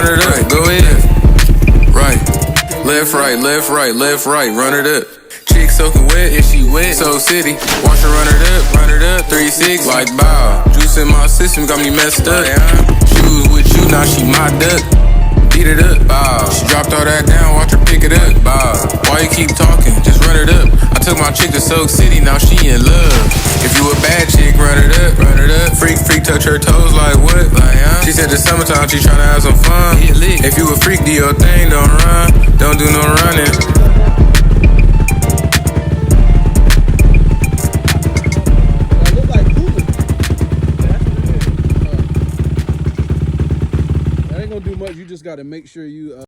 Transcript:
run it up. Go ahead. Right. Left, right, left, right, left, right. Run it up. Chick soaking wet, if she wet, so city. Watch her run it up, 3-6, like bow. Juice in my system got me messed up. She was with you, now she my duck. Beat it up, bow. She dropped all that down, watch her pick it up, bow. Why you keep talking? Just run it up. I took my chick to Soak City, now she in love. If you a bad chick, run it up, run it up. Freak, touch her toes like what? She said the summertime, she tryna have some fun. If you a freak, do your thing, don't run. Don't do no running. Do much. You just got to make sure you